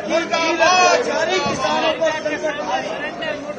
अत्याचारी किसानों पर संकट भारी,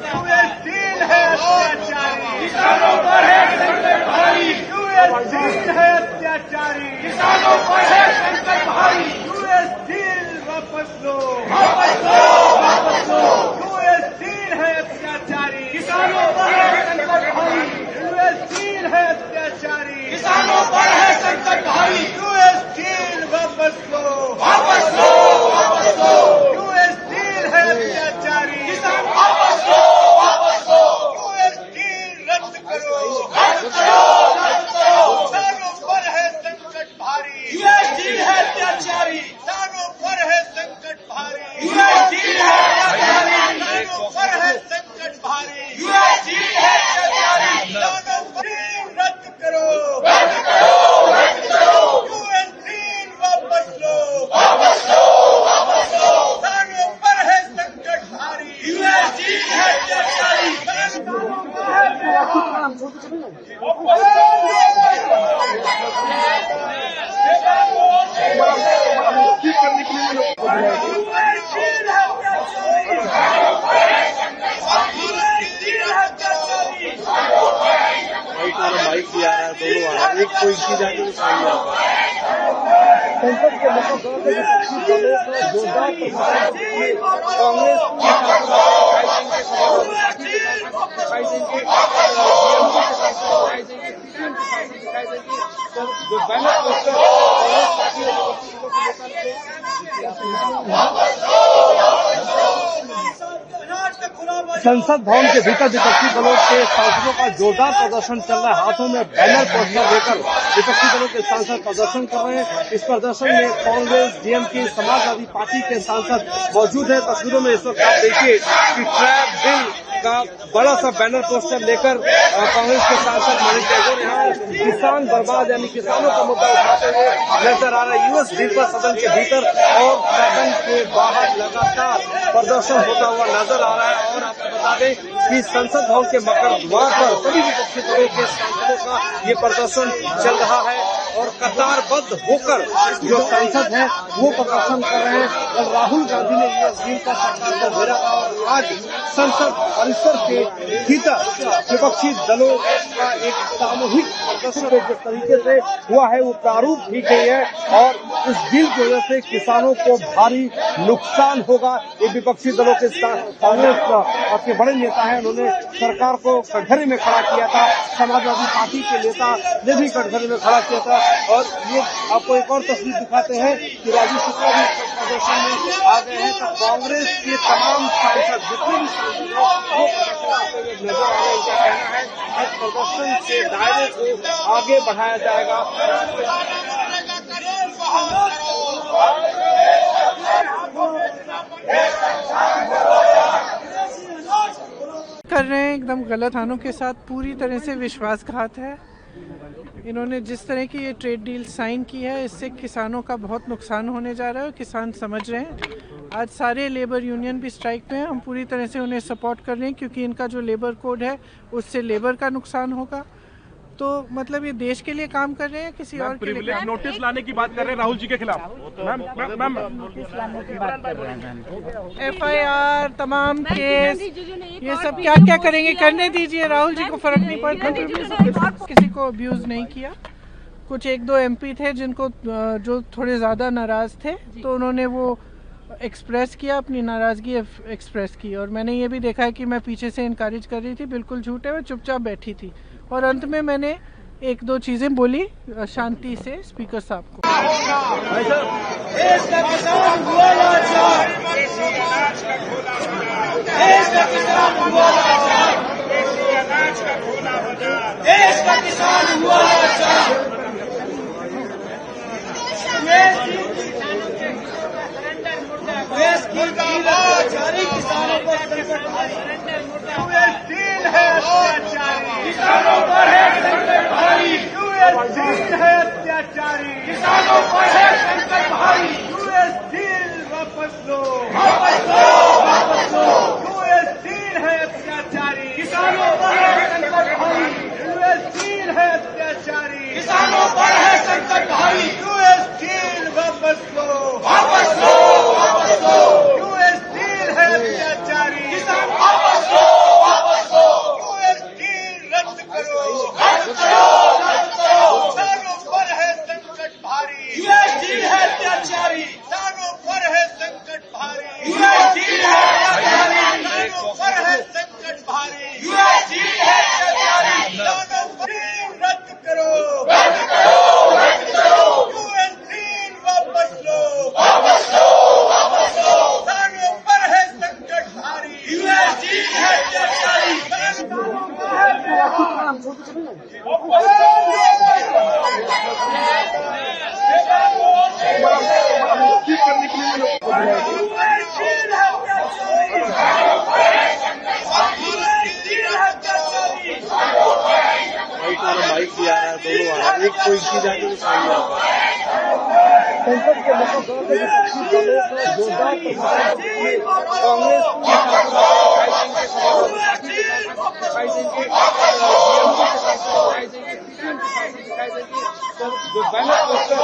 यूएस डील है अत्याचारी किसानों पर है संकट भारी, यूएस डील है अत्याचारी किसानों पर है संकट भारी, यूएस डील वापस लो वापस लो वापस लो, यूएस डील है अत्याचारी किसानों पर है संकट भारी, यूएस डील है अत्याचारी किसानों पर है संकट भारी, यूएस डील वापस लो वापस लो वापस लो, यूएस डील है अत्याचारी किसान वापस लो वापस लो, यूएस डील रद्द करो रद्द करो रद्द करो, किसानों पर है संकट भारी, यूएस डील है अत्याचारी किसानों पर है संकट भारी, यूएस डील है अत्याचारी किसानों पर है संकट भारी, यूएस डील है अत्याचारी किसानों पर रद्द करो रद्द करो रद्द करो, यूएस डील वापस लो वापस लो वापस लो, किसानों पर है संकट भारी, यूएस डील है अत्याचारी माइक भी आ रहा है, दोनों आ रहा है, एक कोई की जाके भी सही है। संसद के मुख्य विपक्षी दलों का जोरदार संसद भवन के भीतर विपक्षी दलों के सांसदों का जोरदार प्रदर्शन चल रहा है। हाथों में बैनर पोस्टर लेकर विपक्षी दलों के सांसद प्रदर्शन कर रहे हैं। इस प्रदर्शन में कांग्रेस, डीएमके, समाजवादी पार्टी के सांसद मौजूद हैं। तस्वीरों में इस वक्त आप देखिए कि ट्रैप बिल का बड़ा सा बैनर पोस्टर लेकर कांग्रेस के सांसद मनीष टैगोर यहाँ किसान बर्बाद यानी किसानों का मुद्दा उठाते हुए नजर आ रहे हैं। यूएस डील पर सदन के भीतर और सदन के बाहर लगातार प्रदर्शन होता हुआ नजर आ रहा है। और आपको बता दें कि संसद भवन के मकर द्वार पर सभी विपक्षी दलों के सांसदों का ये प्रदर्शन चल रहा है और कतारबद्ध होकर जो सांसद हैं वो प्रदर्शन कर रहे हैं। और राहुल गांधी ने यूएस डील का सरकार को घेरा था और आज संसद परिसर के भीतर विपक्षी दलों का एक सामूहिक प्रदर्शन जिस तरीके से हुआ है वो प्रारूप की गई है। और इस बिल की वजह से किसानों को भारी नुकसान होगा। ये विपक्षी दलों के कांग्रेस के बड़े नेता हैं, उन्होंने सरकार को कटघरे में खड़ा किया था। समाजवादी पार्टी के नेता ने भी कटघरे में खड़ा किया था। और ये आपको एक और तस्वीर दिखाते हैं कि राजीव शुक्ला भी प्रदर्शन में आ गए हैं। तो कांग्रेस के तमाम सांसद जितने भी सांसद हैं वो प्रदर्शन नजर आ रहे हैं। इनका कहना है इस प्रदर्शन के दायरे को आगे बढ़ाया जाएगा। कर रहे हैं एकदम गलत हानों के साथ, पूरी तरह से विश्वासघात है। इन्होंने जिस तरह की ये ट्रेड डील साइन की है इससे किसानों का बहुत नुकसान होने जा रहा है और किसान समझ रहे हैं। आज सारे लेबर यूनियन भी स्ट्राइक पे हैं। हम पूरी तरह से उन्हें सपोर्ट कर रहे हैं क्योंकि इनका जो लेबर कोड है उससे लेबर का नुकसान होगा। तो मतलब ये देश के लिए काम कर रहे हैं, किसी और के लिए नोटिस लाने की बात कर रहे हैं राहुल जी के खिलाफ। मैम FIR तमाम केस ये सब क्या क्या करेंगे करने दीजिए, राहुल जी को फर्क नहीं पड़ता। किसी को अब्यूज नहीं किया। कुछ एक दो MP थे जिनको जो थोड़े ज्यादा नाराज थे तो उन्होंने वो एक्सप्रेस किया, अपनी नाराजगी एक्सप्रेस की। और मैंने ये भी देखा है कि मैं पीछे से इनकरेज कर रही थी, बिल्कुल झूठ है, मैं चुपचाप बैठी थी। और अंत में मैंने एक दो चीजें बोली शांति से स्पीकर साहब को। देश का किसान हुआ लाचार, देश का किसान हुआ लाचार, देश का किसान हुआ लाचार, देश की अत्याचारी किसानों पर संकट भारी, यूएस डील है अत्याचारी किसानों पर है संकट भारी, यूएस डील है अत्याचारी किसानों पर है संकट भारी, यूएस डील वापस लो वापस लो वापस लो, यूएस डील है अत्याचारी किसानों पर है संकट भारी, यूएस डील है अत्याचारी किसानों पर है संकट भारी, यूएस डील वापस लो वापस लो वापस लो। कोई चीज आगे सामने संसद के मुख्य विपक्षी दलों का जोरदार कांग्रेस दिखाई देंगे जो बैनर पोस्टर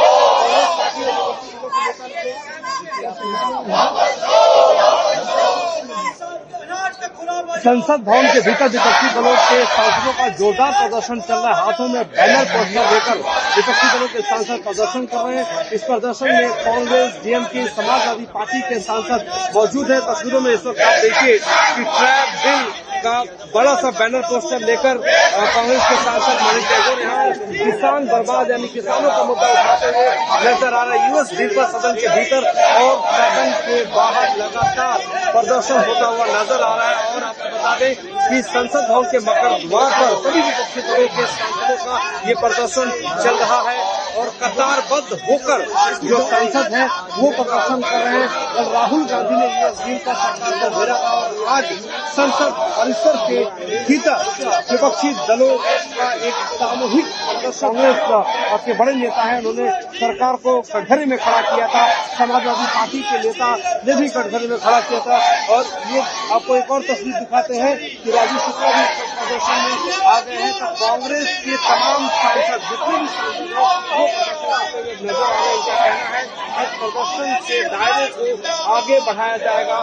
संसद भवन के भीतर विपक्षी दलों के सांसदों का जोरदार प्रदर्शन चल रहा है। हाथों में बैनर पोस्टर लेकर विपक्षी दलों के सांसद प्रदर्शन कर रहे हैं। इस प्रदर्शन में कांग्रेस, डीएमके, समाजवादी पार्टी के सांसद मौजूद है। तस्वीरों में इस वक्त आप देखिए कि ट्रैप बिल का बड़ा सा बैनर पोस्टर लेकर कांग्रेस के सांसद मणि टैगोर यहाँ किसान बर्बाद यानी किसानों का मुद्दा उठाते हुए नजर आ रहा है। यूएस डील पर सदन के भीतर और सदन के बाहर लगातार प्रदर्शन होता हुआ नजर आ रहा है। और आपको बता दें कि संसद भवन के मकर द्वार पर सभी विपक्षी दलों के सांसदों का ये प्रदर्शन चल रहा है और कतारबद्ध होकर जो सांसद हैं वो प्रदर्शन कर रहे हैं। और राहुल गांधी ने यूएस डील का सरकार को घेरा था और आज संसद परिसर के भीतर विपक्षी दलों का एक सामूहिक कांग्रेस के बड़े नेता हैं, उन्होंने सरकार को कटघरे में खड़ा किया था। समाजवादी पार्टी के नेता ने भी कटघरे में खड़ा किया था। और ये आपको एक और तस्वीर दिखाते हैं कि राजीव शुक्ला भी प्रदर्शन में आ गए हैं। तो कांग्रेस के तमाम सांसद जितने भी सांसद हैं वो प्रदर्शन नजर आ रहे हैं। उनका कहना है कि प्रदर्शन के दायरे को आगे बढ़ाया जाएगा।